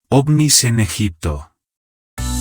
OVNIs en Egipto.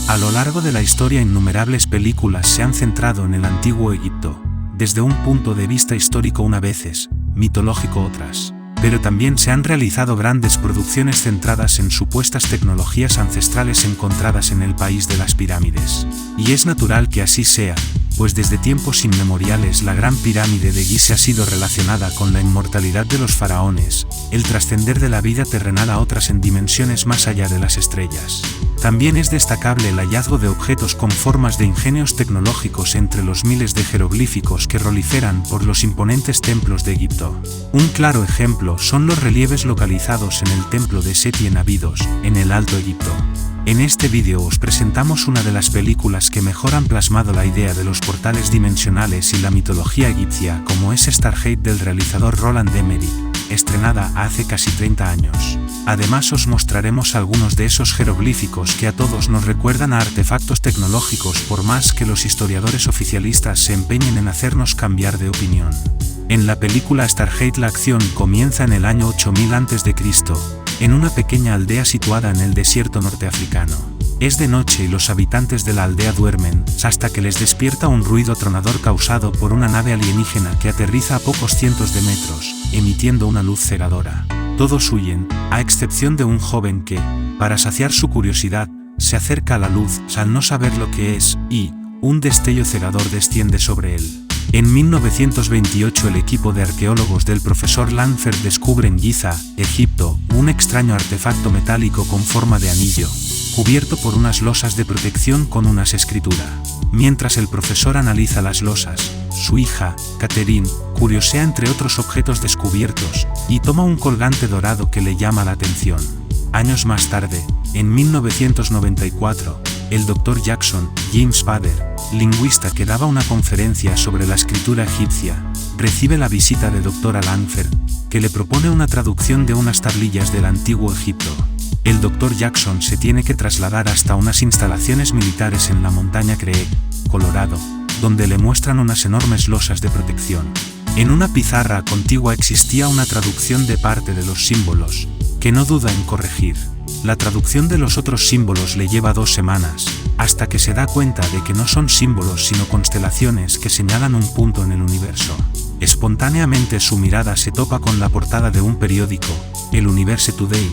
A lo largo de la historia innumerables películas se han centrado en el antiguo Egipto, desde un punto de vista histórico unas veces, mitológico otras. Pero también se han realizado grandes producciones centradas en supuestas tecnologías ancestrales encontradas en el país de las pirámides. Y es natural que así sea, pues desde tiempos inmemoriales la Gran Pirámide de Giza ha sido relacionada con la inmortalidad de los faraones, el trascender de la vida terrenal a otras en dimensiones más allá de las estrellas. También es destacable el hallazgo de objetos con formas de ingenios tecnológicos entre los miles de jeroglíficos que proliferan por los imponentes templos de Egipto. Un claro ejemplo son los relieves localizados en el templo de Seti en Abidos, en el Alto Egipto. En este vídeo os presentamos una de las películas que mejor han plasmado la idea de los portales dimensionales y la mitología egipcia, como es Stargate del realizador Roland Emmerich, estrenada hace casi 30 años. Además os mostraremos algunos de esos jeroglíficos que a todos nos recuerdan a artefactos tecnológicos, por más que los historiadores oficialistas se empeñen en hacernos cambiar de opinión. En la película Stargate la acción comienza en el año 8000 a.C., en una pequeña aldea situada en el desierto norteafricano. Es de noche y los habitantes de la aldea duermen, hasta que les despierta un ruido atronador causado por una nave alienígena que aterriza a pocos cientos de metros, emitiendo una luz cegadora. Todos huyen, a excepción de un joven que, para saciar su curiosidad, se acerca a la luz al no saber lo que es, y un destello cegador desciende sobre él. En 1928 el equipo de arqueólogos del profesor Lanford descubre en Giza, Egipto, un extraño artefacto metálico con forma de anillo, cubierto por unas losas de protección con unas escrituras. Mientras el profesor analiza las losas, su hija, Catherine, curiosea entre otros objetos descubiertos, y toma un colgante dorado que le llama la atención. Años más tarde, en 1994, el Dr. Jackson, James Bader, lingüista que daba una conferencia sobre la escritura egipcia, recibe la visita de Dr. Lanford, que le propone una traducción de unas tablillas del antiguo Egipto. El Dr. Jackson se tiene que trasladar hasta unas instalaciones militares en la montaña Creek, Colorado, donde le muestran unas enormes losas de protección. En una pizarra contigua existía una traducción de parte de los símbolos, que no duda en corregir. La traducción de los otros símbolos le lleva 2 semanas, hasta que se da cuenta de que no son símbolos sino constelaciones que señalan un punto en el universo. Espontáneamente su mirada se topa con la portada de un periódico, el Universe Today,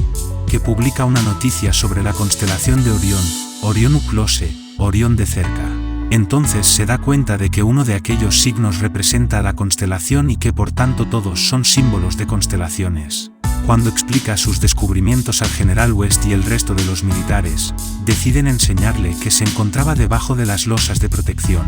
que publica una noticia sobre la constelación de Orión, Orión Up Close, Orión de cerca. Entonces se da cuenta de que uno de aquellos signos representa a la constelación y que por tanto todos son símbolos de constelaciones. Cuando explica sus descubrimientos al general West y el resto de los militares, deciden enseñarle que se encontraba debajo de las losas de protección.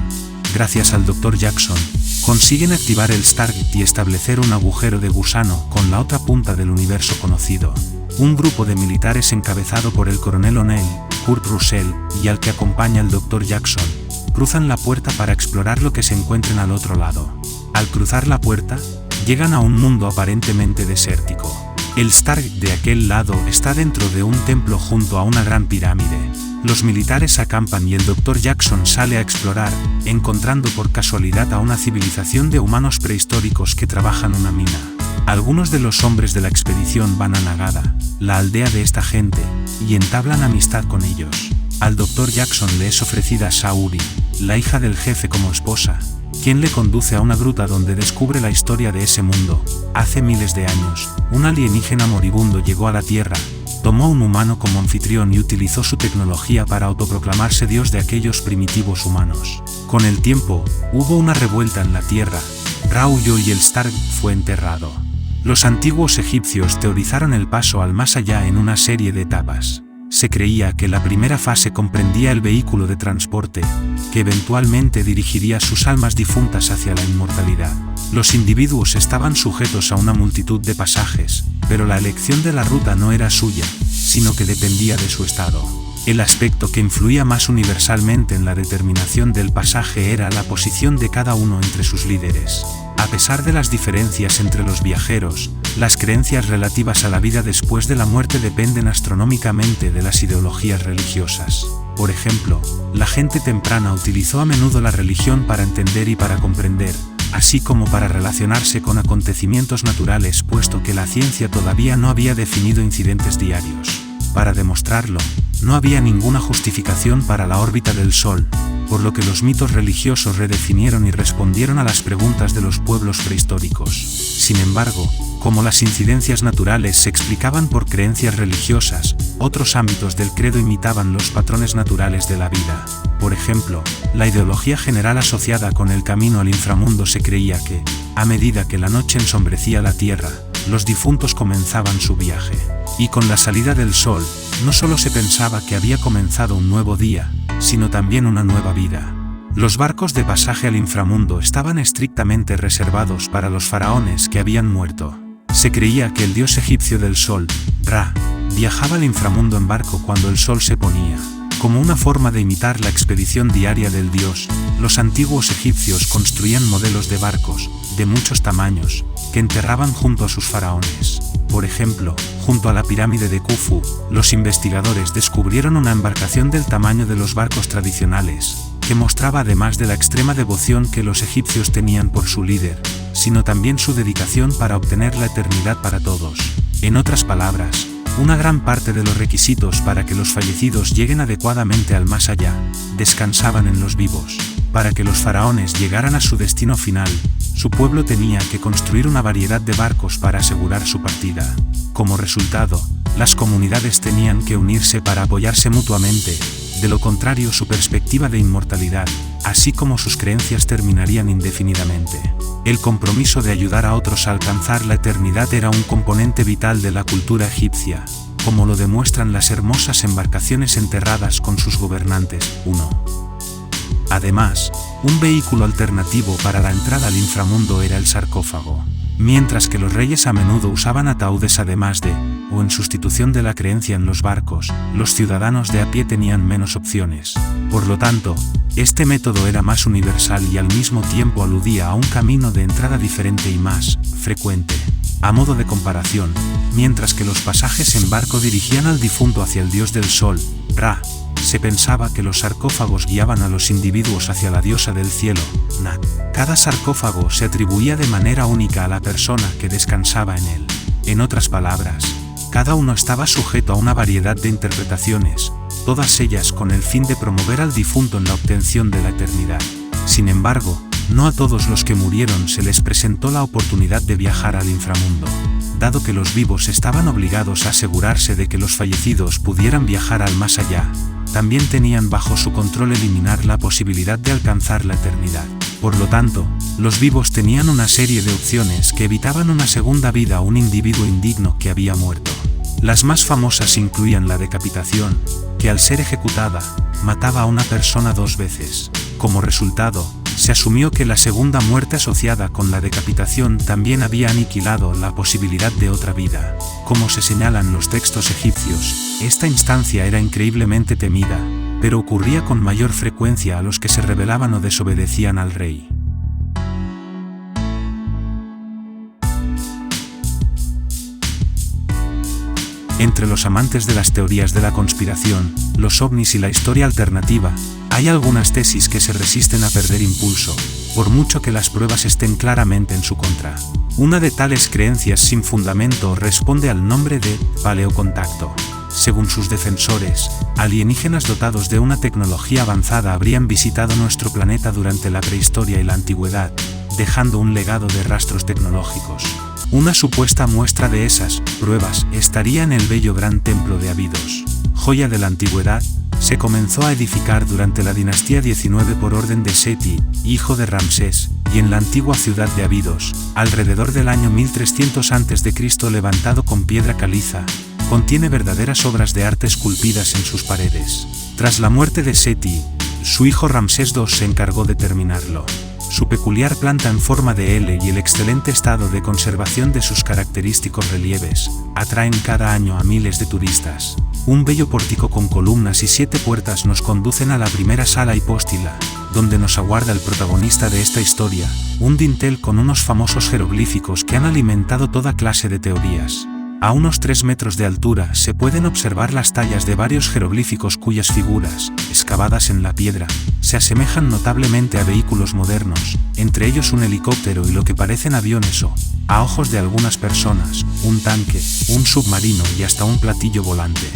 Gracias al Dr. Jackson, consiguen activar el Stargate y establecer un agujero de gusano con la otra punta del universo conocido. Un grupo de militares encabezado por el coronel O'Neill, Kurt Russell, y al que acompaña el Dr. Jackson, cruzan la puerta para explorar lo que se encuentren al otro lado. Al cruzar la puerta, llegan a un mundo aparentemente desértico. El Stargate de aquel lado está dentro de un templo junto a una gran pirámide. Los militares acampan y el Dr. Jackson sale a explorar, encontrando por casualidad a una civilización de humanos prehistóricos que trabajan una mina. Algunos de los hombres de la expedición van a Nagada, la aldea de esta gente, y entablan amistad con ellos. Al Dr. Jackson le es ofrecida Saori, la hija del jefe, como esposa, quien le conduce a una gruta donde descubre la historia de ese mundo. Hace miles de años, un alienígena moribundo llegó a la Tierra, tomó a un humano como anfitrión y utilizó su tecnología para autoproclamarse dios de aquellos primitivos humanos. Con el tiempo, hubo una revuelta en la Tierra, Ra huyó y el Stargate fue enterrado. Los antiguos egipcios teorizaron el paso al más allá en una serie de etapas. Se creía que la primera fase comprendía el vehículo de transporte, que eventualmente dirigiría sus almas difuntas hacia la inmortalidad. Los individuos estaban sujetos a una multitud de pasajes, pero la elección de la ruta no era suya, sino que dependía de su estado. El aspecto que influía más universalmente en la determinación del pasaje era la posición de cada uno entre sus líderes. A pesar de las diferencias entre los viajeros, las creencias relativas a la vida después de la muerte dependen astronómicamente de las ideologías religiosas. Por ejemplo, la gente temprana utilizó a menudo la religión para entender y para comprender, así como para relacionarse con acontecimientos naturales, puesto que la ciencia todavía no había definido incidentes diarios. Para demostrarlo, no había ninguna justificación para la órbita del Sol, por lo que los mitos religiosos redefinieron y respondieron a las preguntas de los pueblos prehistóricos. Sin embargo, como las incidencias naturales se explicaban por creencias religiosas, otros ámbitos del credo imitaban los patrones naturales de la vida. Por ejemplo, la ideología general asociada con el camino al inframundo se creía que, a medida que la noche ensombrecía la tierra, los difuntos comenzaban su viaje. Y con la salida del sol, no solo se pensaba que había comenzado un nuevo día, sino también una nueva vida. Los barcos de pasaje al inframundo estaban estrictamente reservados para los faraones que habían muerto. Se creía que el dios egipcio del sol, Ra, viajaba al inframundo en barco cuando el sol se ponía. Como una forma de imitar la expedición diaria del dios, los antiguos egipcios construían modelos de barcos, de muchos tamaños, que enterraban junto a sus faraones. Por ejemplo, junto a la pirámide de Khufu, los investigadores descubrieron una embarcación del tamaño de los barcos tradicionales, que mostraba además de la extrema devoción que los egipcios tenían por su líder, sino también su dedicación para obtener la eternidad para todos. En otras palabras, una gran parte de los requisitos para que los fallecidos lleguen adecuadamente al más allá, descansaban en los vivos. Para que los faraones llegaran a su destino final, su pueblo tenía que construir una variedad de barcos para asegurar su partida. Como resultado, las comunidades tenían que unirse para apoyarse mutuamente, de lo contrario su perspectiva de inmortalidad, así como sus creencias terminarían indefinidamente. El compromiso de ayudar a otros a alcanzar la eternidad era un componente vital de la cultura egipcia, como lo demuestran las hermosas embarcaciones enterradas con sus gobernantes. 1. Además, un vehículo alternativo para la entrada al inframundo era el sarcófago. Mientras que los reyes a menudo usaban ataúdes además de, o en sustitución de la creencia en los barcos, los ciudadanos de a pie tenían menos opciones. Por lo tanto, este método era más universal y al mismo tiempo aludía a un camino de entrada diferente y más frecuente. A modo de comparación, mientras que los pasajes en barco dirigían al difunto hacia el dios del sol, Ra, se pensaba que los sarcófagos guiaban a los individuos hacia la diosa del cielo, Nat. Cada sarcófago se atribuía de manera única a la persona que descansaba en él. En otras palabras, cada uno estaba sujeto a una variedad de interpretaciones, todas ellas con el fin de promover al difunto en la obtención de la eternidad. Sin embargo, no a todos los que murieron se les presentó la oportunidad de viajar al inframundo. Dado que los vivos estaban obligados a asegurarse de que los fallecidos pudieran viajar al más allá, también tenían bajo su control eliminar la posibilidad de alcanzar la eternidad. Por lo tanto, los vivos tenían una serie de opciones que evitaban una segunda vida a un individuo indigno que había muerto. Las más famosas incluían la decapitación, que al ser ejecutada, mataba a una persona 2 veces. Como resultado, se asumió que la segunda muerte asociada con la decapitación también había aniquilado la posibilidad de otra vida. Como se señalan los textos egipcios, esta instancia era increíblemente temida, pero ocurría con mayor frecuencia a los que se rebelaban o desobedecían al rey. Entre los amantes de las teorías de la conspiración, los ovnis y la historia alternativa, hay algunas tesis que se resisten a perder impulso, por mucho que las pruebas estén claramente en su contra. Una de tales creencias sin fundamento responde al nombre de paleocontacto. Según sus defensores, alienígenas dotados de una tecnología avanzada habrían visitado nuestro planeta durante la prehistoria y la antigüedad, dejando un legado de rastros tecnológicos. Una supuesta muestra de esas pruebas estaría en el bello Gran Templo de Abidos. Joya de la antigüedad, se comenzó a edificar durante la dinastía 19 por orden de Seti, hijo de Ramsés, y en la antigua ciudad de Abidos, alrededor del año 1300 a.C. levantado con piedra caliza, contiene verdaderas obras de arte esculpidas en sus paredes. Tras la muerte de Seti, su hijo Ramsés II se encargó de terminarlo. Su peculiar planta en forma de L y el excelente estado de conservación de sus característicos relieves atraen cada año a miles de turistas. Un bello pórtico con columnas y 7 puertas nos conducen a la primera sala hipóstila, donde nos aguarda el protagonista de esta historia, un dintel con unos famosos jeroglíficos que han alimentado toda clase de teorías. A unos 3 metros de altura se pueden observar las tallas de varios jeroglíficos cuyas figuras, excavadas en la piedra, se asemejan notablemente a vehículos modernos, entre ellos un helicóptero y lo que parecen aviones o, a ojos de algunas personas, un tanque, un submarino y hasta un platillo volante.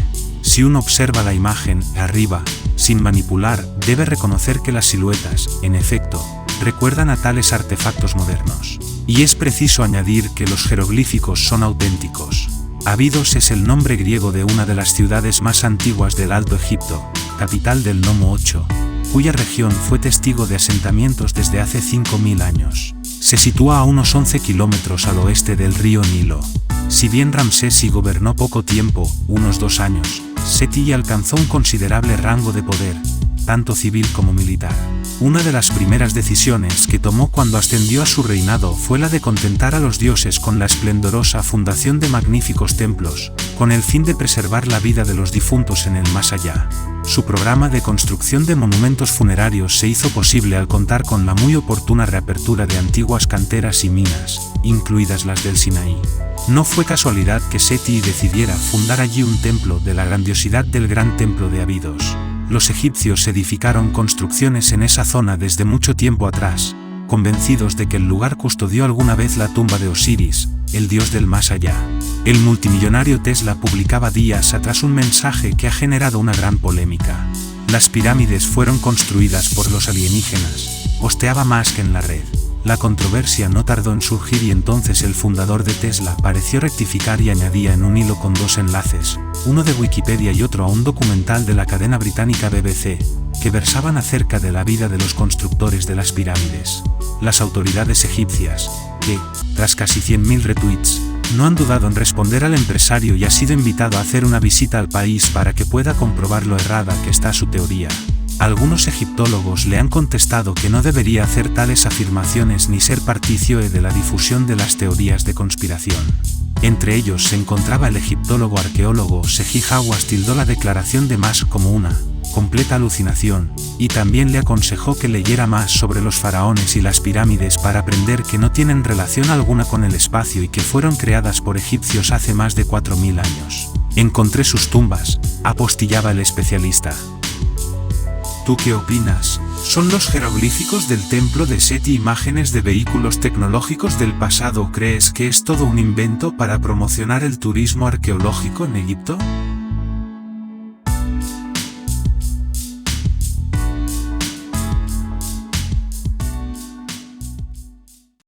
Si uno observa la imagen arriba, sin manipular, debe reconocer que las siluetas, en efecto, recuerdan a tales artefactos modernos. Y es preciso añadir que los jeroglíficos son auténticos. Abidos es el nombre griego de una de las ciudades más antiguas del Alto Egipto, capital del Nomo 8, cuya región fue testigo de asentamientos desde hace 5000 años. Se sitúa a unos 11 kilómetros al oeste del río Nilo. Si bien Ramsesi gobernó poco tiempo, unos 2 años, Seti alcanzó un considerable rango de poder, tanto civil como militar. Una de las primeras decisiones que tomó cuando ascendió a su reinado fue la de contentar a los dioses con la esplendorosa fundación de magníficos templos, con el fin de preservar la vida de los difuntos en el más allá. Su programa de construcción de monumentos funerarios se hizo posible al contar con la muy oportuna reapertura de antiguas canteras y minas, incluidas las del Sinaí. No fue casualidad que Seti decidiera fundar allí un templo de la grandiosidad del gran templo de Abidos. Los egipcios edificaron construcciones en esa zona desde mucho tiempo atrás, convencidos de que el lugar custodió alguna vez la tumba de Osiris, el dios del más allá. El multimillonario Tesla publicaba días atrás un mensaje que ha generado una gran polémica. Las pirámides fueron construidas por los alienígenas, posteaba Musk en la red. La controversia no tardó en surgir y entonces el fundador de Tesla pareció rectificar y añadía en un hilo con 2 enlaces, uno de Wikipedia y otro a un documental de la cadena británica BBC, que versaban acerca de la vida de los constructores de las pirámides. Las autoridades egipcias, que, tras casi 100.000 retweets, no han dudado en responder al empresario y ha sido invitado a hacer una visita al país para que pueda comprobar lo errada que está su teoría. Algunos egiptólogos le han contestado que no debería hacer tales afirmaciones ni ser partícipe de la difusión de las teorías de conspiración. Entre ellos se encontraba el egiptólogo arqueólogo Seji Hawass. Tildó la declaración de Musk como una completa alucinación, y también le aconsejó que leyera más sobre los faraones y las pirámides para aprender que no tienen relación alguna con el espacio y que fueron creadas por egipcios hace más de 4000 años. Encontré sus tumbas, apostillaba el especialista. ¿Tú qué opinas? ¿Son los jeroglíficos del templo de Seti imágenes de vehículos tecnológicos del pasado o crees que es todo un invento para promocionar el turismo arqueológico en Egipto?